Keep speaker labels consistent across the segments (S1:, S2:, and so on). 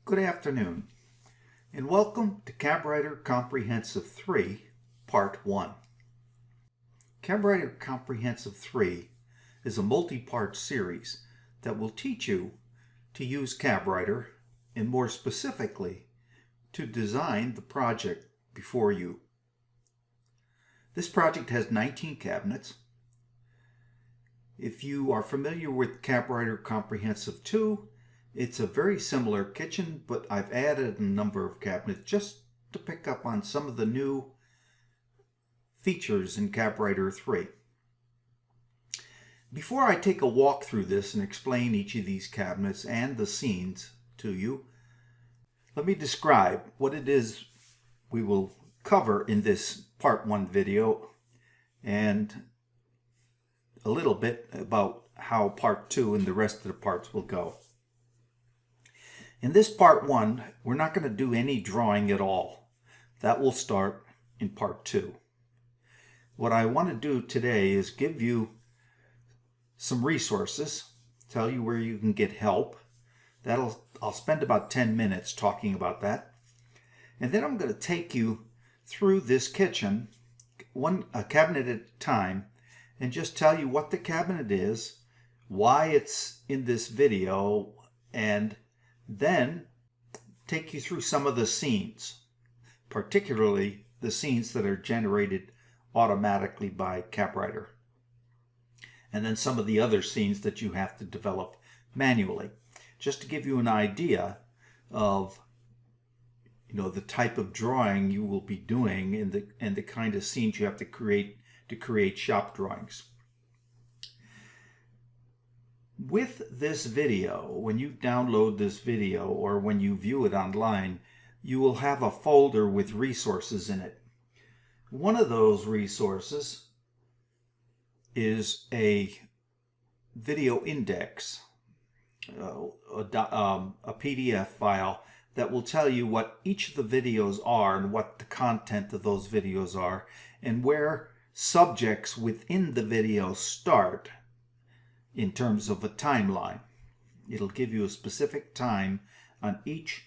S1: Good afternoon, and welcome to CabWriter Comprehensive 3, Part 1. CabWriter Comprehensive 3 is a multi-part series that will teach you to use CabWriter, and more specifically, to design the project before you. This project has 19 cabinets. If you are familiar with CabWriter Comprehensive 2, it's a very similar kitchen, but I've added a number of cabinets just to pick up on some of the new features in CabWriter 3. Before I take a walk through this and explain each of these cabinets and the scenes to you, let me describe what it is we will cover in this Part 1 video and a little bit about how Part 2 and the rest of the parts will go. In this Part 1, we're not going to do any drawing at all. That will start in Part 2. What I want to do today is give you some resources, tell you where you can get help. I'll spend about 10 minutes talking about that. And then I'm going to take you through this kitchen, a cabinet at a time, and just tell you what the cabinet is, why it's in this video, and then take you through some of the scenes, particularly the scenes that are generated automatically by CabWriter, and then some of the other scenes that you have to develop manually, just to give you an idea of the type of drawing you will be doing and the kind of scenes you have to create shop drawings. With this video, when you download this video or when you view it online, you will have a folder with resources in it. One of those resources is a video index, a PDF file that will tell you what each of the videos are and what the content of those videos are and where subjects within the video start in terms of a timeline. It'll give you a specific time on each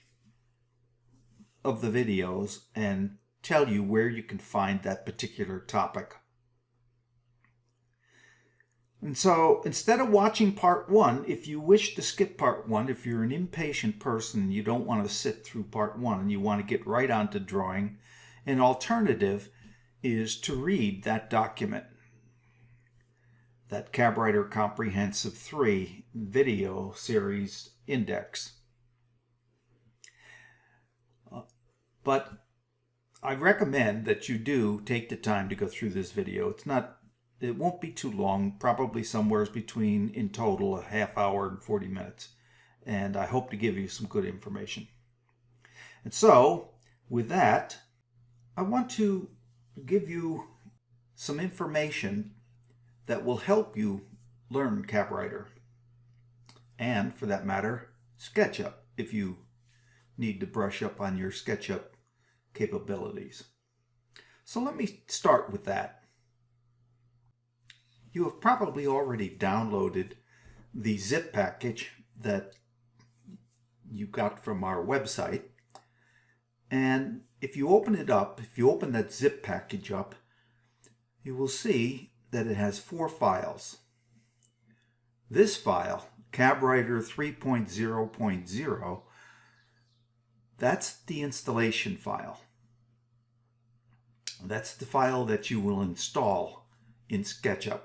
S1: of the videos and tell you where you can find that particular topic. And so instead of watching Part 1, if you wish to skip Part 1, if you're an impatient person, you don't want to sit through Part 1 and you want to get right onto drawing, an alternative is to read that document, that CabWriter Comprehensive 3 video series index. But I recommend that you do take the time to go through this video. It won't be too long, probably somewhere between, in total, a half hour and 40 minutes. And I hope to give you some good information. And so, with that, I want to give you some information that will help you learn CabWriter. And, for that matter, Sketchup, if you need to brush up on your Sketchup capabilities. So let me start with that. You have probably already downloaded the zip package that you got from our website. And if you open it up, if you open that zip package up, you will see that it has 4 files. This file, cabwriter 3.0.0, that's the installation file. That's the file that you will install in SketchUp.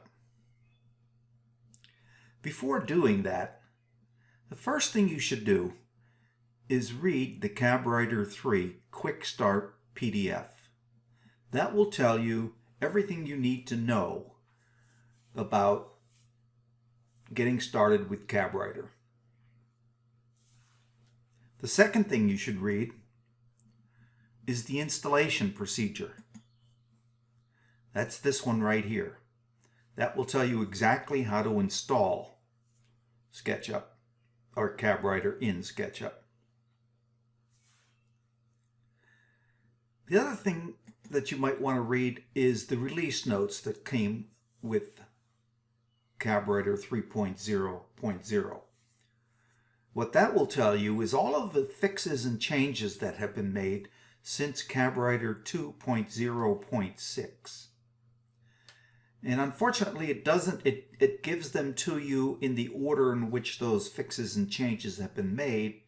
S1: Before doing that, the first thing you should do is read the cabwriter 3 Quick Start PDF. That will tell you everything you need to know about getting started with cabwriter. The second thing you should read is the installation procedure. That's this one right here. That will tell you exactly how to install SketchUp or cabwriter in SketchUp. The other thing that you might want to read is the release notes that came with cabwriter 3.0.0. What that will tell you is all of the fixes and changes that have been made since cabwriter 2.0.6. And unfortunately it gives them to you in the order in which those fixes and changes have been made.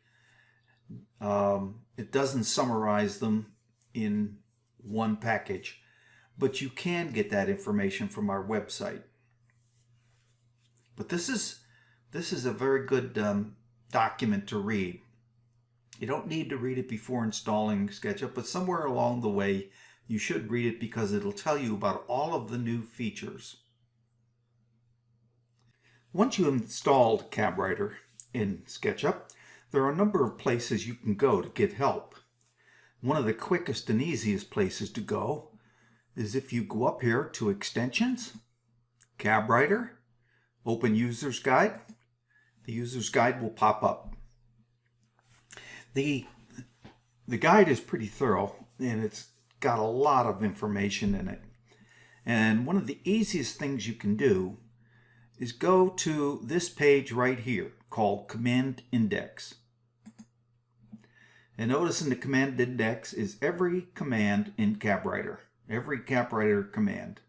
S1: It doesn't summarize them in one package, but you can get that information from our website. But this is a very good document to read. You don't need to read it before installing SketchUp, but somewhere along the way you should read it because it'll tell you about all of the new features. Once you installed cabwriter in SketchUp, there are a number of places you can go to get help. One of the quickest and easiest places to go is if you go up here to Extensions, cabwriter, open User's Guide. The User's Guide will pop up. The guide is pretty thorough and it's got a lot of information in it. And one of the easiest things you can do is go to this page right here called Command Index. And notice in the command index is every command in cabwriter, every cabwriter command.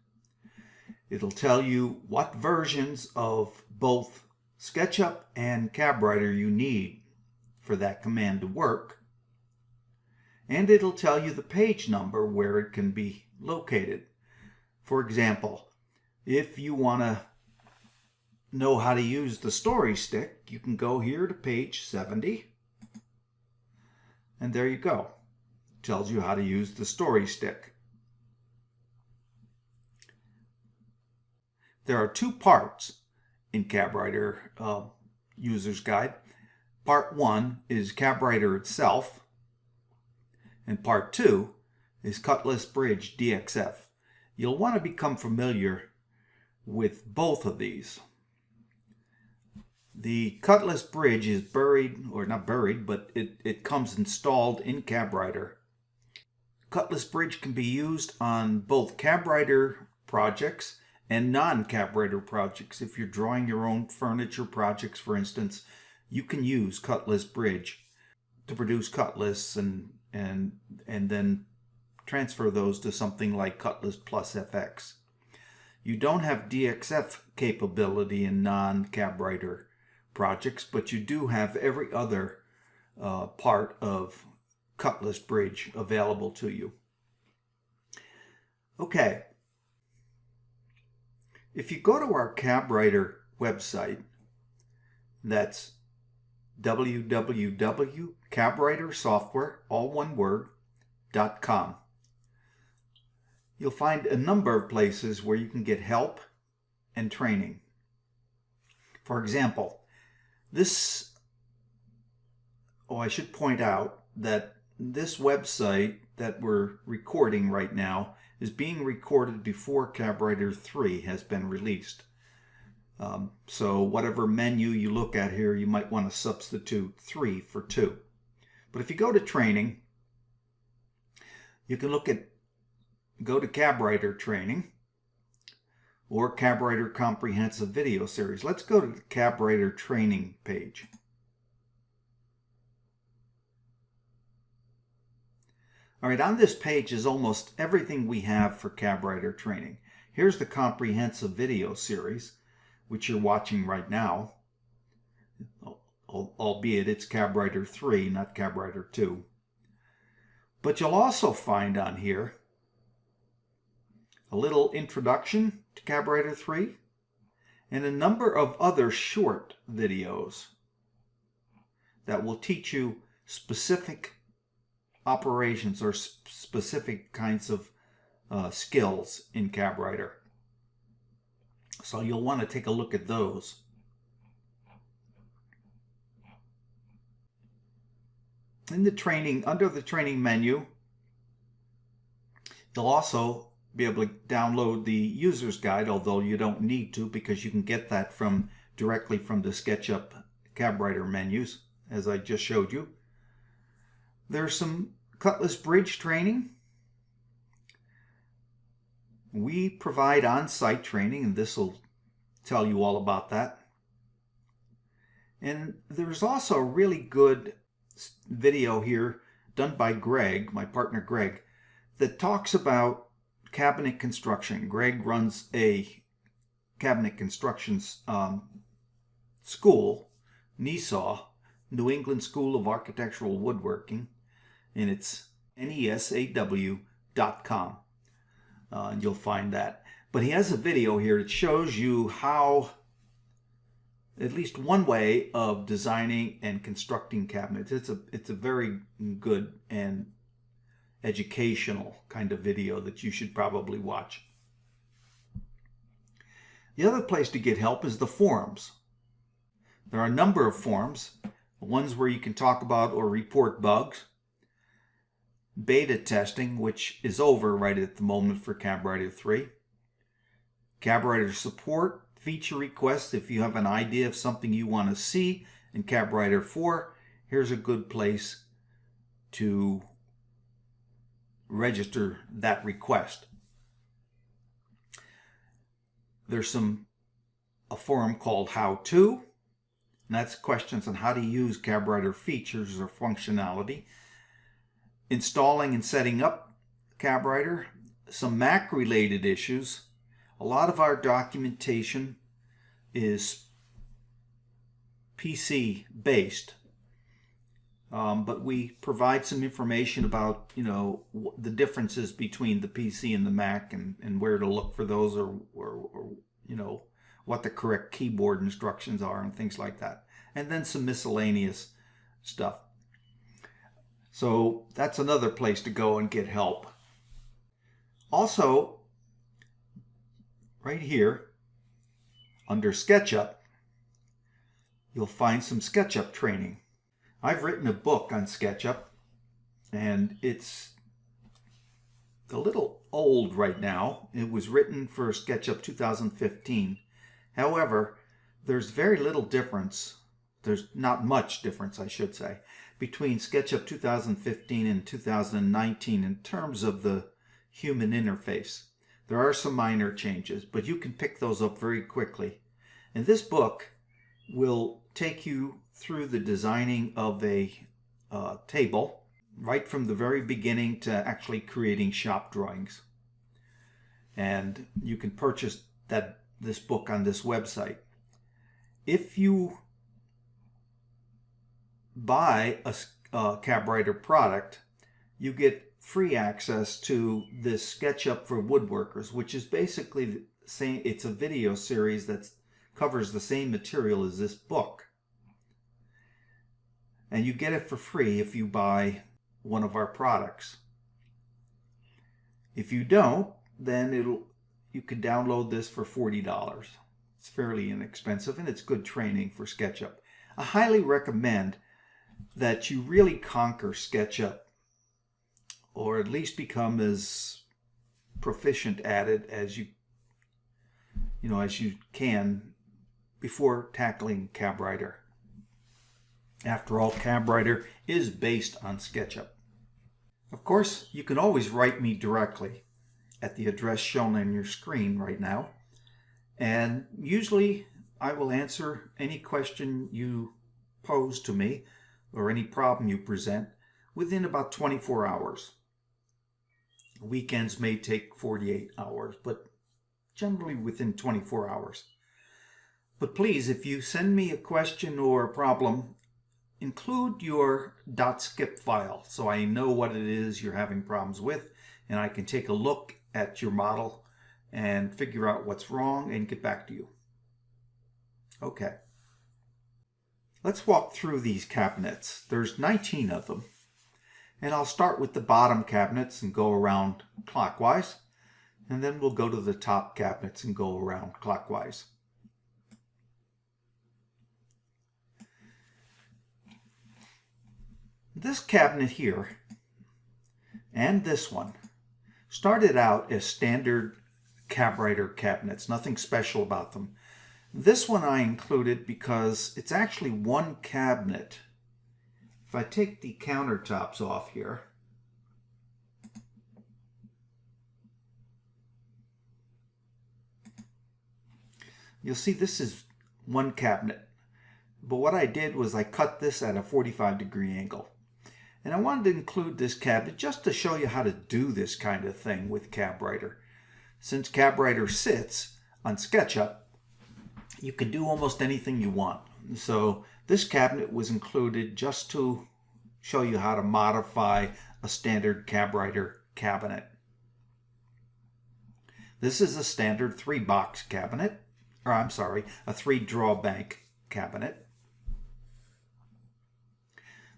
S1: It'll tell you what versions of both SketchUp and cabwriter you need for that command to work. And it'll tell you the page number where it can be located. For example, if you want to know how to use the story stick, you can go here to page 70. And there you go. It tells you how to use the story stick. There are 2 parts in cabwriter User's Guide. Part 1 is cabwriter itself, and part 2 is Cutlass Bridge DXF. You'll want to become familiar with both of these. The Cutlass Bridge is buried, or not buried, but it comes installed in cabwriter. Cutlass Bridge can be used on both cabwriter projects and non-cabwriter projects. If you're drawing your own furniture projects, for instance, you can use Cutlass Bridge to produce Cutlass and then transfer those to something like Cutlass Plus FX. You don't have DXF capability in non-cabwriter projects, but you do have every other part of Cutlass Bridge available to you. Okay. If you go to our cabwriter website, that's www.cabwritersoftware, all one word, .com. You'll find a number of places where you can get help and training. For example, I should point out that this website that we're recording right now is being recorded before cabwriter 3 has been released. So whatever menu you look at here, you might want to substitute 3 for 2. But if you go to training, you can go to cabwriter training, or CabWriter Comprehensive Video Series. Let's go to the CabWriter training page. All right, on this page is almost everything we have for CabWriter training. Here's the Comprehensive Video Series, which you're watching right now, albeit it's CabWriter 3, not CabWriter 2. But you'll also find on here a little introduction to CabWriter 3 and a number of other short videos that will teach you specific operations or specific kinds of skills in CabWriter. So you'll want to take a look at those. In the training, under the training menu, you'll also be able to download the user's guide, although you don't need to because you can get that directly from the Sketchup CabWriter menus, as I just showed you. There's some Cutlass bridge training. We provide on-site training, and this will tell you all about that. And there's also a really good video here done by Greg, my partner Greg, that talks about cabinet construction. Greg runs a cabinet construction school, NESAW, New England School of Architectural Woodworking, and it's nesaw.com. And you'll find that. But he has a video here that shows you how, at least one way of designing and constructing cabinets. It's a very good and educational kind of video that you should probably watch. The other place to get help is the forums. There are a number of forums, ones where you can talk about or report bugs, beta testing, which is over right at the moment for CabWriter 3, CabWriter support, feature requests. If you have an idea of something you want to see in CabWriter 4, here's a good place to register that request. There's a forum called How To, and that's questions on how to use CabWriter features or functionality. Installing and setting up CabWriter, some Mac related issues. A lot of our documentation is PC based, but we provide some information about the differences between the PC and the Mac, and where to look for those, or what the correct keyboard instructions are and things like that, and then some miscellaneous stuff. So that's another place to go and get help. Also, right here under SketchUp, you'll find some SketchUp training. I've written a book on SketchUp, and it's a little old right now. It was written for SketchUp 2015. However, there's very little difference. There's not much difference, I should say, between SketchUp 2015 and 2019 in terms of the human interface. There are some minor changes, but you can pick those up very quickly. And this book will take you through the designing of a table, right from the very beginning to actually creating shop drawings. And you can purchase this book on this website. If you buy a CabWriter product, you get free access to this SketchUp for Woodworkers, which is basically the same. It's a video series that covers the same material as this book. And you get it for free if you buy one of our products. If you don't, then you can download this for $40. It's fairly inexpensive, and it's good training for SketchUp. I highly recommend that you really conquer SketchUp, or at least become as proficient at it as you can before tackling CabWriter. After all, CabWriter is based on SketchUp. Of course, you can always write me directly at the address shown on your screen right now. And usually I will answer any question you pose to me or any problem you present within about 24 hours. Weekends may take 48 hours, but generally within 24 hours. But please, if you send me a question or a problem, include your .skip file so I know what it is you're having problems with, and I can take a look at your model and figure out what's wrong and get back to you. Okay. Let's walk through these cabinets. There's 19 of them. And I'll start with the bottom cabinets and go around clockwise. And then we'll go to the top cabinets and go around clockwise. This cabinet here and this one started out as standard cabwriter cabinets, nothing special about them. This one I included because it's actually one cabinet. If I take the countertops off here, you'll see this is one cabinet. But what I did was I cut this at a 45-degree angle. And I wanted to include this cabinet just to show you how to do this kind of thing with cabwriter. Since cabwriter sits on Sketchup, you can do almost anything you want. So this cabinet was included just to show you how to modify a standard cabwriter cabinet. This is a standard 3-box cabinet, or I'm sorry, a 3-drawer bank cabinet.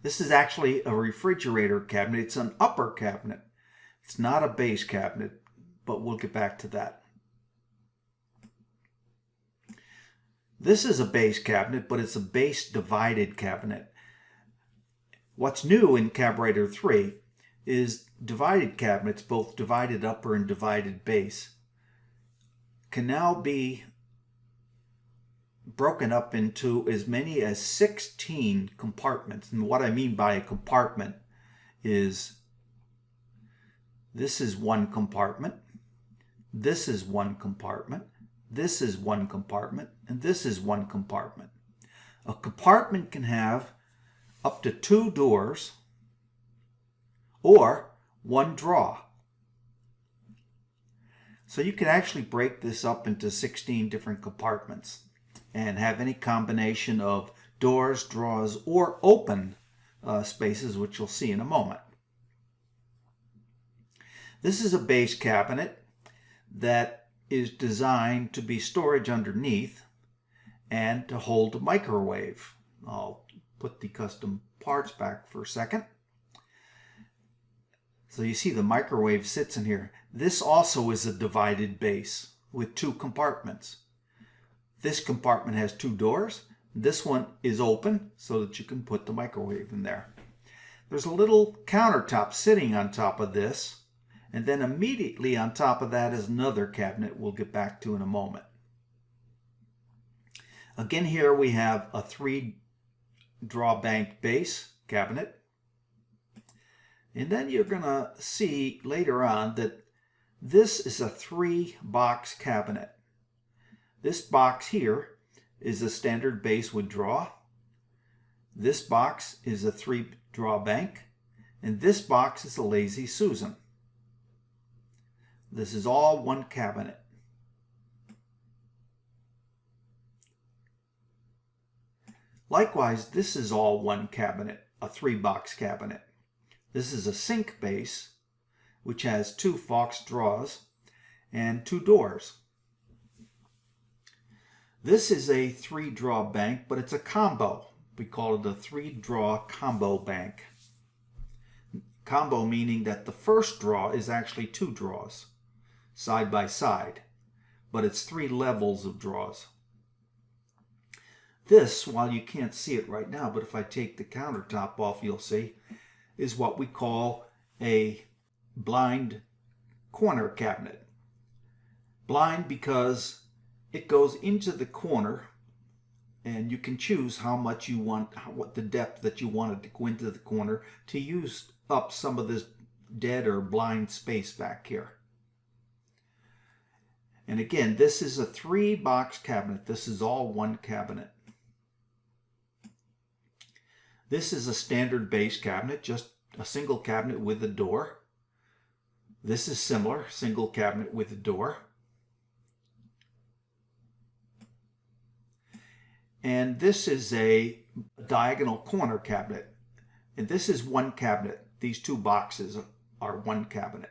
S1: This is actually a refrigerator cabinet. It's an upper cabinet. It's not a base cabinet, but we'll get back to that. This is a base cabinet, but it's a base divided cabinet. What's new in cabwriter 3 is divided cabinets, both divided upper and divided base, can now be broken up into as many as 16 compartments. And what I mean by a compartment is this is one compartment, this is one compartment, this is one compartment, and this is one compartment. A compartment can have up to 2 doors or 1 drawer. So you can actually break this up into 16 different compartments and have any combination of doors, drawers, or open spaces, which you'll see in a moment. This is a base cabinet that is designed to be storage underneath and to hold a microwave. I'll put the custom parts back for a second. So you see the microwave sits in here. This also is a divided base with 2 compartments. This compartment has 2 doors. This one is open so that you can put the microwave in there. There's a little countertop sitting on top of this, and then immediately on top of that is another cabinet we'll get back to in a moment. Again, here we have a 3-drawer bank base cabinet. And then you're going to see later on that this is a 3-box cabinet. This box here is a standard base wood drawer. This box is a 3-drawer bank. And this box is a Lazy Susan. This is all one cabinet. Likewise, this is all one cabinet, a 3-box cabinet. This is a sink base, which has 2 Fox drawers and 2 doors. This is a 3-drawer bank, but it's a combo. We call it a 3-drawer combo bank. Combo meaning that the first drawer is actually 2 drawers, side by side, but it's 3 levels of drawers. This, while you can't see it right now, but if I take the countertop off, you'll see, is what we call a blind corner cabinet. Blind because it goes into the corner and you can choose how much you want, what the depth that you want it to go into the corner to use up some of this dead or blind space back here. And again, this is a 3-box cabinet. This is all one cabinet. This is a standard base cabinet, just a single cabinet with a door. This is similar, single cabinet with a door. And this is a diagonal corner cabinet. And this is one cabinet. These 2 boxes are one cabinet.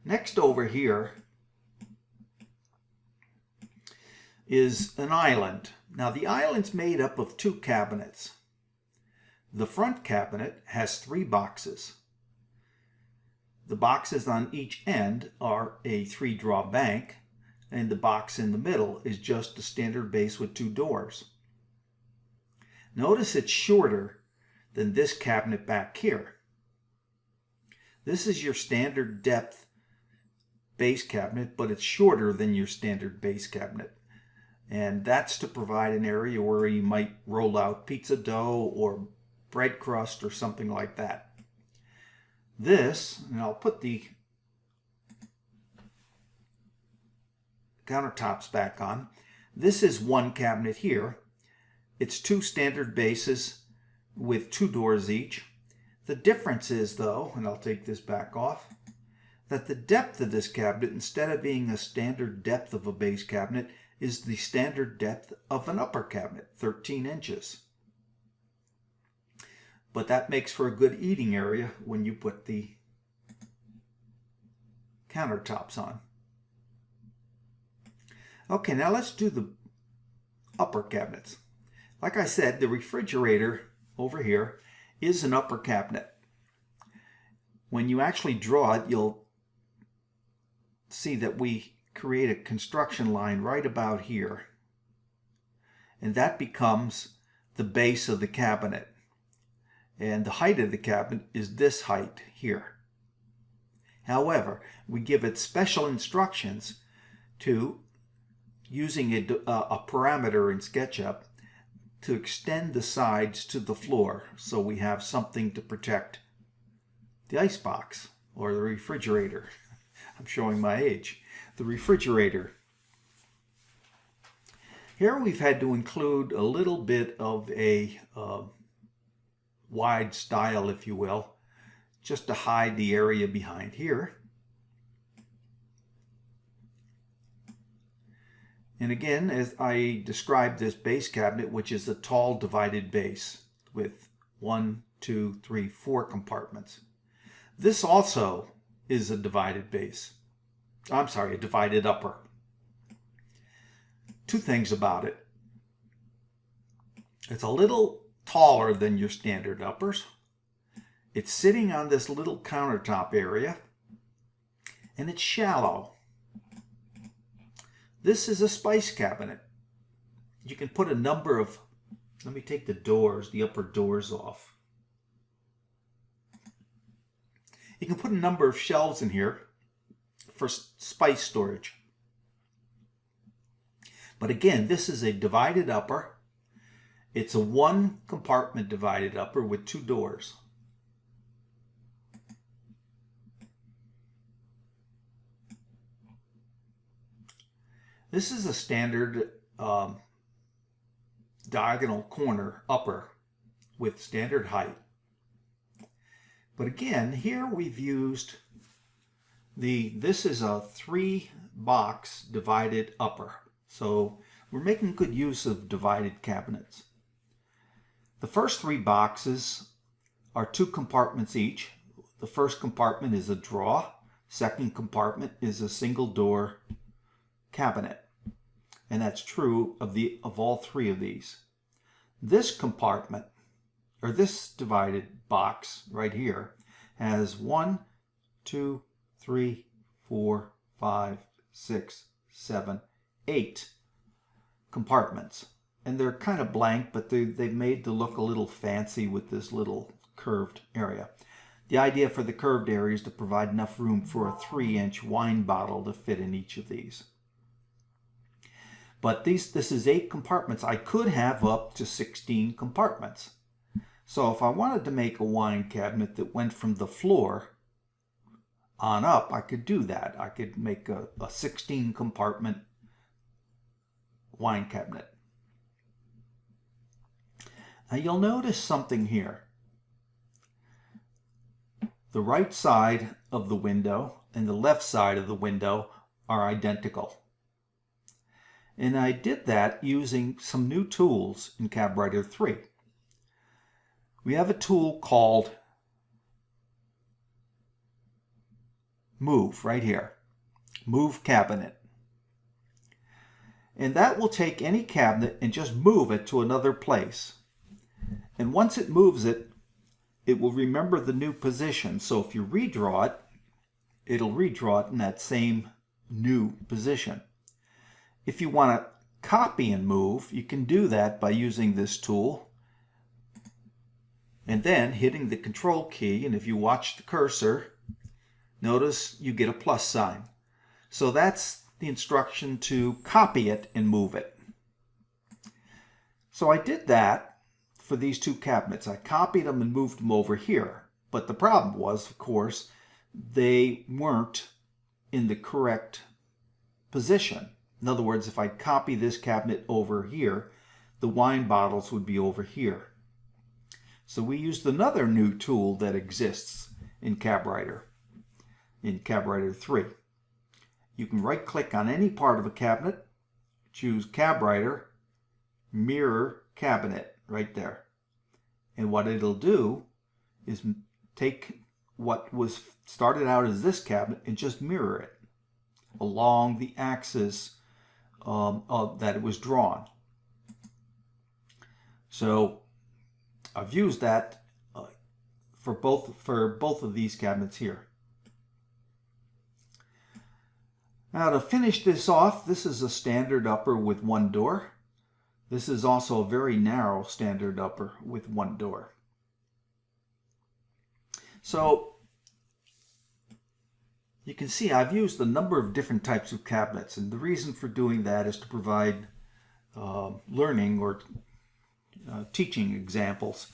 S1: Next over here is an island. Now the island's made up of 2 cabinets. The front cabinet has 3 boxes. The boxes on each end are a 3-drawer bank, and the box in the middle is just a standard base with 2 doors. Notice it's shorter than this cabinet back here. This is your standard depth base cabinet, but it's shorter than your standard base cabinet. And that's to provide an area where you might roll out pizza dough or bread crust or something like that. This, and I'll put the countertops back on. This is one cabinet here. It's 2 standard bases with 2 doors each. The difference is, though, and I'll take this back off, that the depth of this cabinet, instead of being a standard depth of a base cabinet, is the standard depth of an upper cabinet, 13 inches. But that makes for a good eating area when you put the countertops on. Okay, now let's do the upper cabinets. Like I said, the refrigerator over here is an upper cabinet. When you actually draw it, you'll see that we create a construction line right about here. And that becomes the base of the cabinet. And the height of the cabinet is this height here. However, we give it special instructions to using a parameter in Sketchup to extend the sides to the floor so we have something to protect the icebox or the refrigerator. I'm showing my age. The refrigerator. Here we've had to include a little bit of a wide style, if you will, just to hide the area behind here. And again, as I described this base cabinet, which is a tall divided base with 1, 2, 3, 4 compartments. This also is a divided base. I'm sorry, a divided upper. 2 things about it. It's a little taller than your standard uppers. It's sitting on this little countertop area, and it's shallow. This is a spice cabinet. You can put a number of, let me take the doors, the upper doors off. You can put a number of shelves in here for spice storage. But again, this is a divided upper. It's a 1 compartment divided upper with 2 doors. This is a standard diagonal corner upper with standard height. But again, here we've used this is a 3-box divided upper. So we're making good use of divided cabinets. The first 3 boxes are 2 compartments each. The first compartment is a drawer. Second compartment is a single door cabinet. And that's true of all 3 of these. This compartment, or this divided box right here, has 1, 2, 3, 4, 5, 6, 7, 8 compartments. And they're kind of blank, but they've made to look a little fancy with this little curved area. The idea for the curved area is to provide enough room for a 3-inch wine bottle to fit in each of these. But this is 8 compartments. I could have up to 16 compartments. So if I wanted to make a wine cabinet that went from the floor on up, I could do that. I could make a 16 compartment wine cabinet. Now you'll notice something here. The right side of the window and the left side of the window are identical. And I did that using some new tools in CabWriter 3. We have a tool called Move right here. Move Cabinet. And that will take any cabinet and just move it to another place. And once it moves it, it will remember the new position. So if you redraw it, it'll redraw it in that same new position. If you want to copy and move, you can do that by using this tool and then hitting the Control key. And if you watch the cursor, notice you get a plus sign. So that's the instruction to copy it and move it. So I did that for these two cabinets. I copied them and moved them over here. But the problem was, of course, they weren't in the correct position. In other words, if I copy this cabinet over here, the wine bottles would be over here. So we used another new tool that exists in CabWriter 3. You can right-click on any part of a cabinet, choose CabWriter, Mirror Cabinet, right there. And what it'll do is take what was started out as this cabinet and just mirror it along the axis that it was drawn. So I've used that for both of these cabinets here. Now to finish this off, this is a standard upper with one door. This is also a very narrow standard upper with one door. So you can see I've used a number of different types of cabinets, and the reason for doing that is to provide learning or teaching examples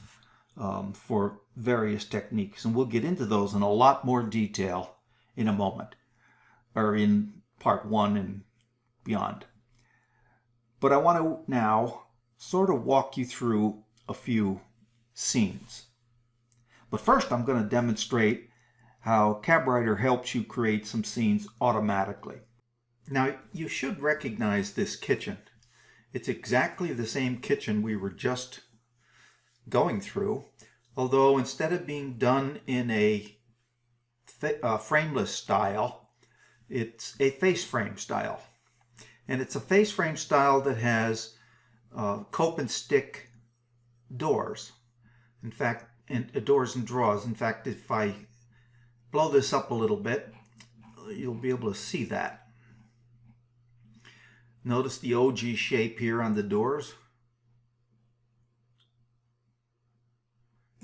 S1: for various techniques, and we'll get into those in a lot more detail in a moment, or in part 1 and beyond. But I want to now sort of walk you through a few scenes. But first I'm going to demonstrate how CabWriter helps you create some scenes automatically. Now you should recognize this kitchen. It's exactly the same kitchen we were just going through, although instead of being done in a frameless style, it's a face frame style. And it's a face frame style that has cope and stick doors. In fact, doors and drawers. In fact, if I blow this up a little bit, you'll be able to see that. Notice the OG shape here on the doors.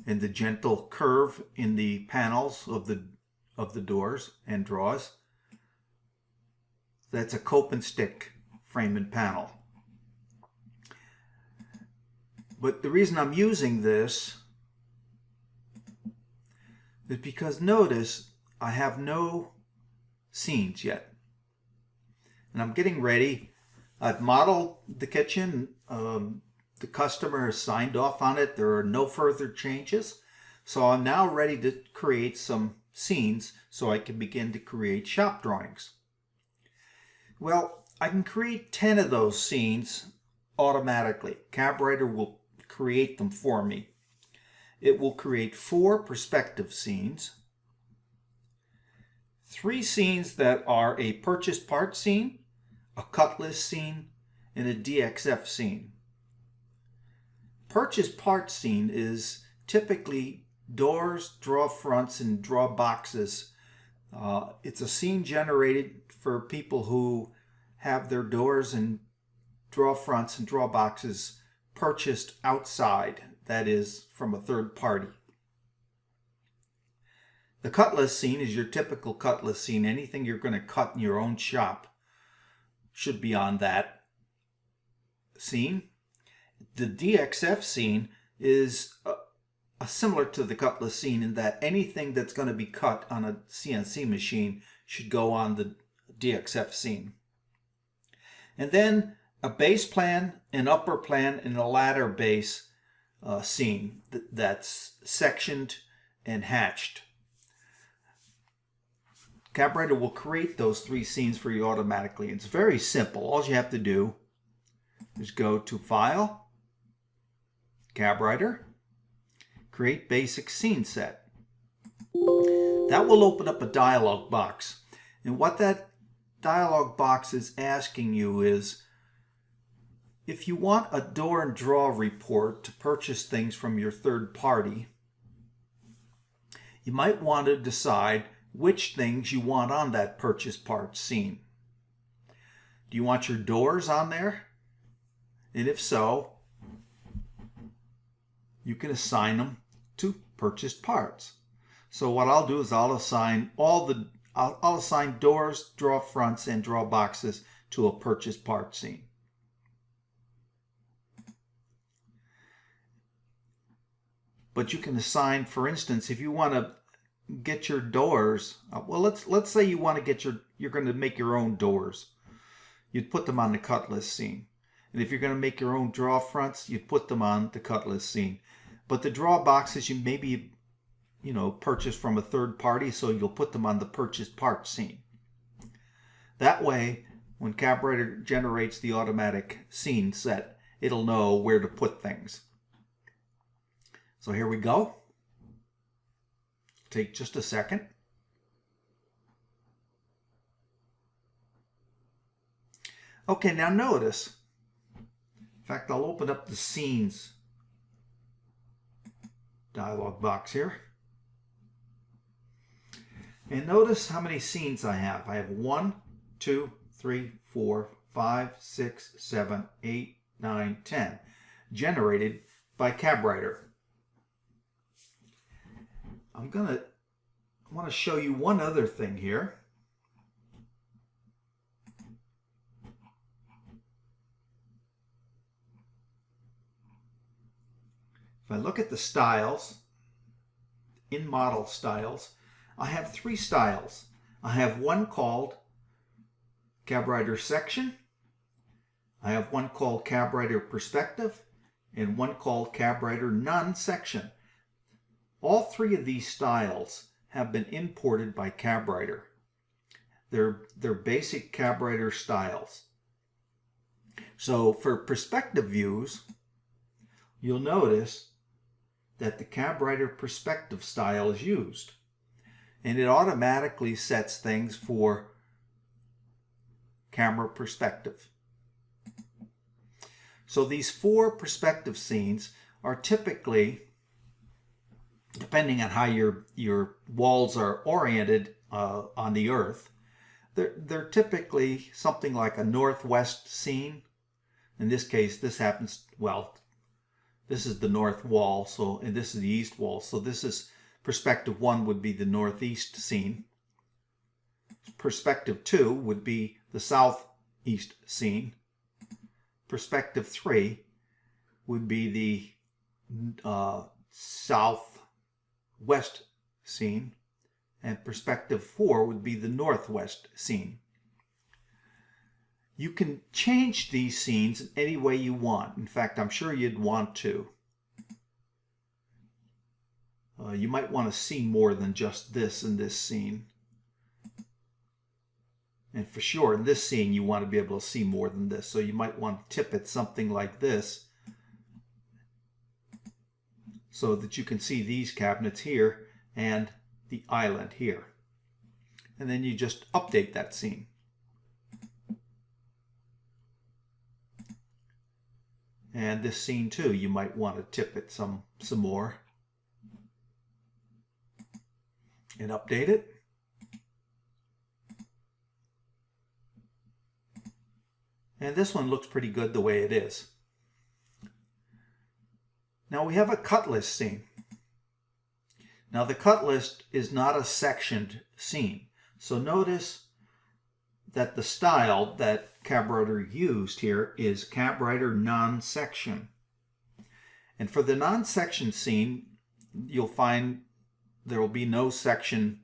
S1: And the gentle curve in the panels of the doors and drawers. That's a cope and stick frame and panel. But the reason I'm using this is because notice I have no scenes yet. And I'm getting ready. I've modeled the kitchen. The customer has signed off on it. There are no further changes. So I'm now ready to create some scenes so I can begin to create shop drawings. Well, I can create 10 of those scenes automatically. CabWriter will create them for me. It will create 4 perspective scenes, 3 scenes that are a purchase part scene, a Cutlass scene, and a DXF scene. Purchase part scene is typically doors, drawer fronts, and drawer boxes. It's a scene generated for people who have their doors and drawer fronts and drawer boxes purchased outside, that is, from a third party. The Cutlass scene is your typical Cutlass scene. Anything you're going to cut in your own shop should be on that scene. The DXF scene is similar to the Cutlass scene in that anything that's going to be cut on a CNC machine should go on the DXF scene. And then a base plan, an upper plan, and a ladder base scene that's sectioned and hatched. CabWriter will create those 3 scenes for you automatically. It's very simple. All you have to do is go to File, CabWriter, Create Basic Scene Set. That will open up a dialog box. And what that dialog box is asking you is, if you want a door and draw report to purchase things from your third party, you might want to decide which things you want on that purchase parts scene. Do you want your doors on there? And if so, you can assign them to purchased parts. So what I'll do is I'll assign I'll assign doors, draw fronts, and draw boxes to a purchased parts scene. But you can assign, for instance, if you want to get your doors, well, let's say you want to get you're going to make your own doors. You'd put them on the Cutlass scene. And if you're going to make your own draw fronts, you'd put them on the Cutlass scene. But the draw boxes, you maybe, purchase from a third party, so you'll put them on the purchased parts scene. That way, when CabWriter generates the automatic scene set, it'll know where to put things. So here we go. Take just a second. Okay, now notice. In fact, I'll open up the scenes dialog box here. And notice how many scenes I have. I have 1, 2, 3, 4, 5, 6, 7, 8, 9, 10 generated by CabWriter. I want to show you one other thing here. If I look at the styles, in model styles, I have 3 styles. I have one called CabWriter Section, I have one called CabWriter Perspective, and one called CabWriter Non-Section. All 3 of these styles have been imported by CabWriter. They're basic CabWriter styles. So for perspective views, you'll notice that the CabWriter Perspective style is used. And it automatically sets things for camera perspective. So these 4 perspective scenes are typically, depending on how your walls are oriented on the earth, they're typically something like a northwest scene. In this case, this happens, well, this is the north wall, and this is the east wall. So this is perspective 1 would be the northeast scene. Perspective 2 would be the southeast scene. Perspective 3 would be the southwest scene, and perspective 4 would be the northwest scene. You can change these scenes in any way you want. In fact, I'm sure you'd want to. You might want to see more than just this in this scene. And for sure, in this scene, you want to be able to see more than this. So you might want to tip it something like this, so that you can see these cabinets here and the island here. And then you just update that scene. And this scene too, you might want to tip it some more and update it. And this one looks pretty good the way it is. Now we have a Cutlass scene. Now the Cutlass is not a sectioned scene. So notice that the style that CabWriter used here is CabWriter Non-Section. And for the non-section scene, you'll find there will be no section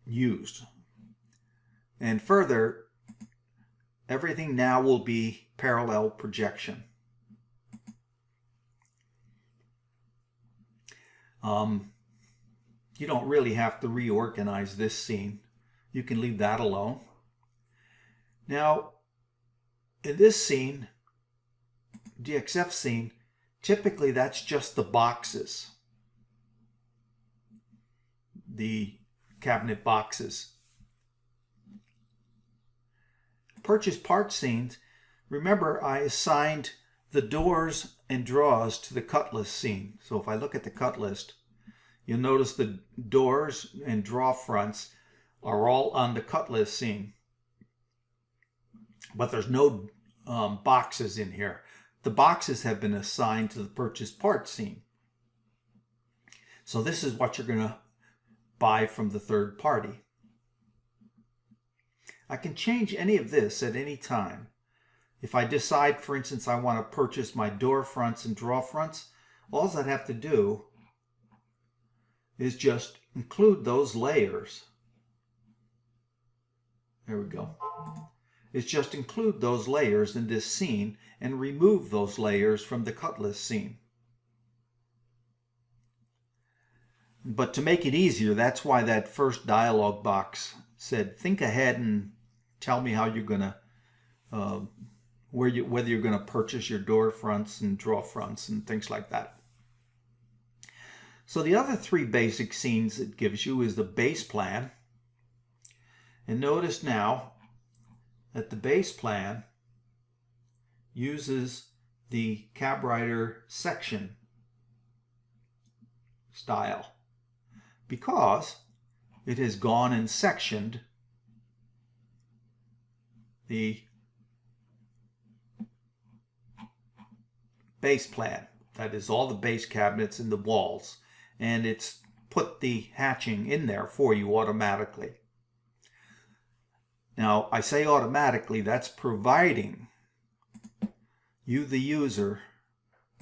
S1: used. And further, everything now will be parallel projection. You don't really have to reorganize this scene. You can leave that alone. Now, in this scene, DXF scene, typically that's just the boxes, the cabinet boxes. Purchase part scenes, remember I assigned the doors and drawers to the Cutlass scene. So if I look at the cut list, you'll notice the doors and draw fronts are all on the Cutlass scene. But there's no boxes in here. The boxes have been assigned to the purchase part scene. So this is what you're going to buy from the third party. I can change any of this at any time. If I decide, for instance, I want to purchase my door fronts and draw fronts, all I'd have to do is just include those layers. There we go. Is just include those layers in this scene and remove those layers from the Cutlass scene. But to make it easier, that's why that first dialog box said, think ahead and tell me how you're going to, whether you're going to purchase your door fronts and draw fronts and things like that. So the other three basic scenes it gives you is the base plan. And notice now that the base plan uses the cabwriter section style because it has gone and sectioned the base plan. That is all the base cabinets and the walls, and it's put the hatching in there for you automatically. Now, I say automatically, that's providing you, the user,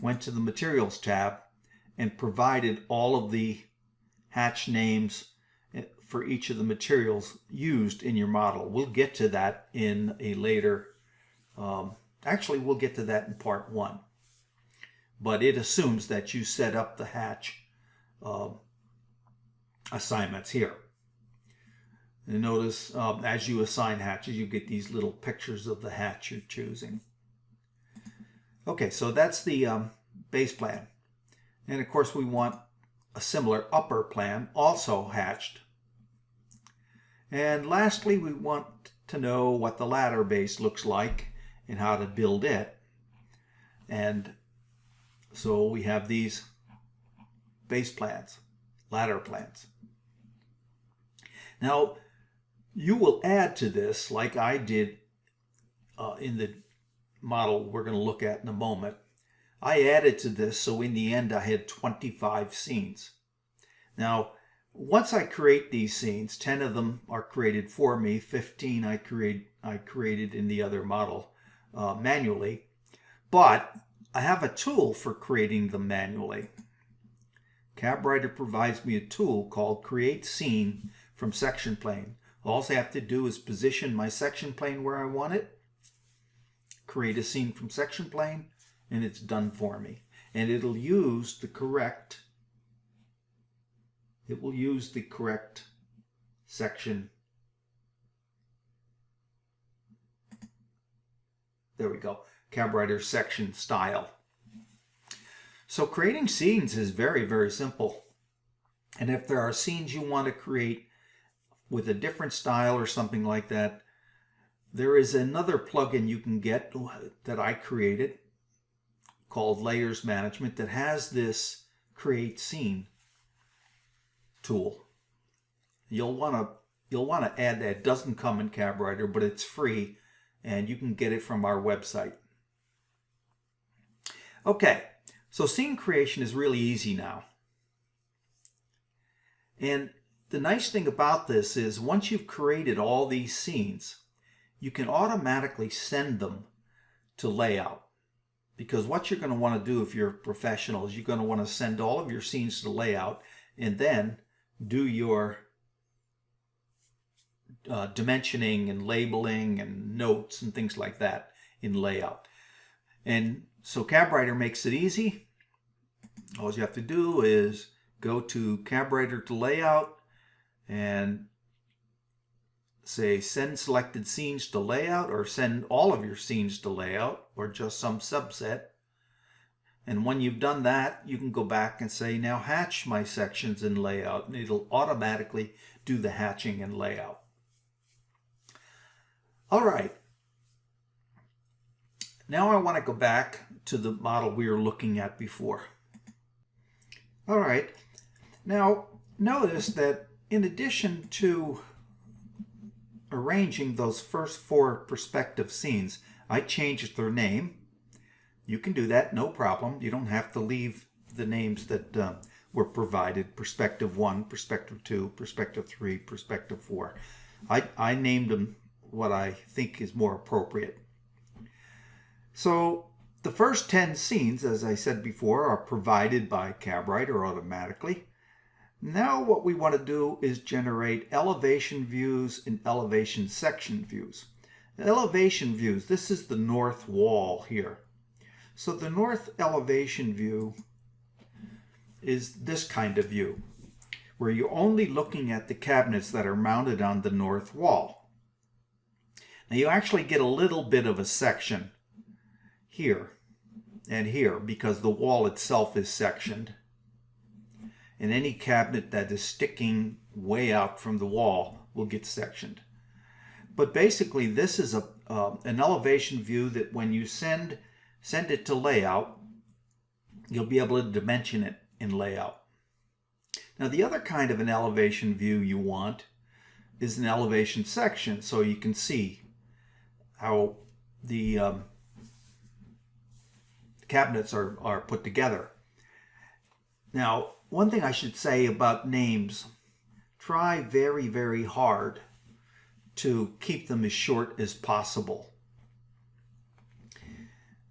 S1: went to the Materials tab and provided all of the hatch names for each of the materials used in your model. We'll get to that in a later, actually we'll get to that in part 1. But it assumes that you set up the hatch assignments here. And notice as you assign hatches, you get these little pictures of the hatch you're choosing. Okay, so that's the base plan. And of course we want a similar upper plan, also hatched. And lastly, we want to know what the ladder base looks like and how to build it. And so we have these base plans, ladder plans. Now, you will add to this, like I did in the model we're going to look at in a moment. I added to this, so in the end I had 25 scenes. Now, once I create these scenes, 10 of them are created for me, 15 I created in the other model manually, but I have a tool for creating them manually. cabwriter provides me a tool called Create Scene from Section Plane. All I have to do is position my section plane where I want it, create a scene from section plane, and it's done for me. And it'll use the correct, section. There we go, cabwriter section style. So creating scenes is very, very simple. And if there are scenes you want to create with a different style or something like that, there is another plugin you can get that I created called Layers Management that has this Create Scene tool. You'll want to add that. It doesn't come in cabwriter, but it's free and you can get it from our website. Okay, so scene creation is really easy now. And the nice thing about this is once you've created all these scenes, you can automatically send them to layout. because what you're going to want to do if you're a professional is you're going to want to send all of your scenes to layout and then do your dimensioning and labeling and notes and things like that in layout. And so cabwriter makes it easy. All you have to do is go to cabwriter to layout and say send selected scenes to layout, or send all of your scenes to layout, or just some subset. And when you've done that, you can go back and say now hatch my sections in layout, and it'll automatically do the hatching and layout. All right. Now I want to go back to the model we were looking at before. All right. Now notice that in addition to arranging those first 4 perspective scenes, I changed their name. You can do that, no problem. You don't have to leave the names that were provided: perspective 1, perspective 2, perspective 3, perspective 4. I named them what I think is more appropriate. So the first 10 scenes, as I said before, are provided by cabwriter automatically. Now what we want to do is generate elevation views and elevation section views. Elevation views, this is the north wall here. So the north elevation view is this kind of view, where you're only looking at the cabinets that are mounted on the north wall. Now you actually get a little bit of a section here and here because the wall itself is sectioned. And any cabinet that is sticking way out from the wall will get sectioned. But basically this is an elevation view that when you send it to layout, you'll be able to dimension it in layout. Now the other kind of an elevation view you want is an elevation section, so you can see how the cabinets are put together. Now, one thing I should say about names, try very, very hard to keep them as short as possible.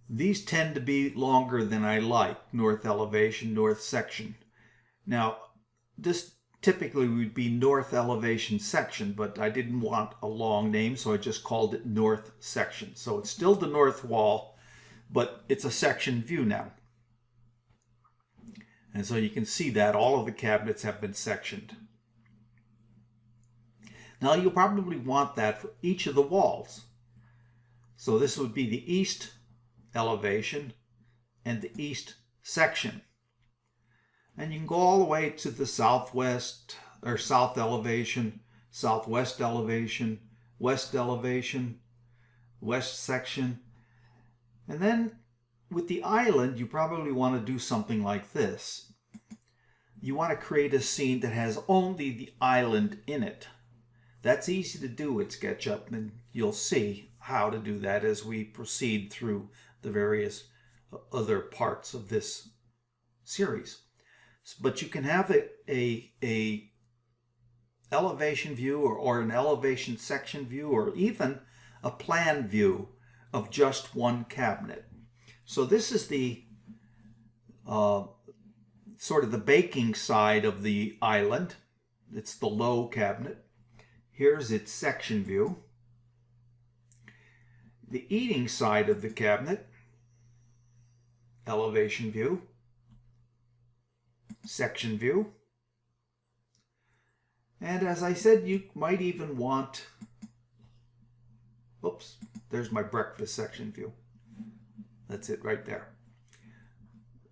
S1: These tend to be longer than I like: north elevation, north section. Now, this typically would be north elevation section, but I didn't want a long name, so I just called it north section. So it's still the north wall, but it's a section view now. And so you can see that all of the cabinets have been sectioned. Now you'll probably want that for each of the walls. So this would be the east elevation and the east section. And you can go all the way to the southwest or south elevation, southwest elevation, west elevation, west section. And then with the island, you probably want to do something like this. You want to create a scene that has only the island in it. That's easy to do with Sketchup, and you'll see how to do that as we proceed through the various other parts of this series. But you can have a elevation view or an elevation section view, or even a plan view of just one cabinet. So this is the sort of the baking side of the island. It's the low cabinet. Here's its section view. The eating side of the cabinet, elevation view, section view. And as I said, you might even want, oops, there's my breakfast section view. That's it right there.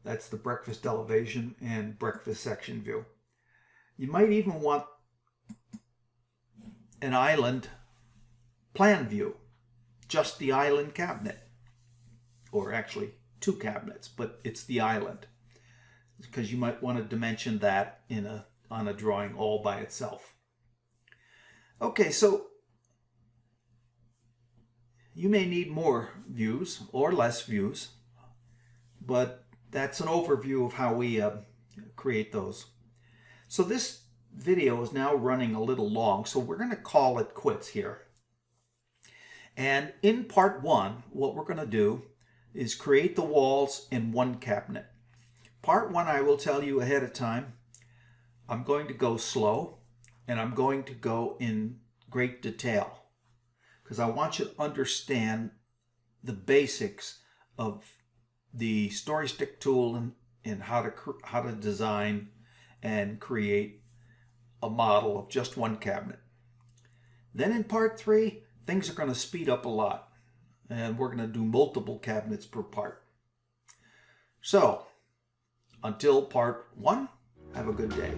S1: That's the breakfast elevation and breakfast section view. You might even want an island plan view, just the island cabinet, or actually 2 cabinets, but it's the island, because you might want to dimension that on a drawing all by itself. Okay, so you may need more views or less views, but that's an overview of how we create those. So this video is now running a little long, so we're going to call it quits here. And in part 1, what we're going to do is create the walls in one cabinet. Part one, I will tell you ahead of time, I'm going to go slow and I'm going to go in great detail because I want you to understand the basics of the story stick tool and how to design and create a model of just one cabinet. Then in part three, things are going to speed up a lot, and we're going to do multiple cabinets per part. So until part one, have a good day.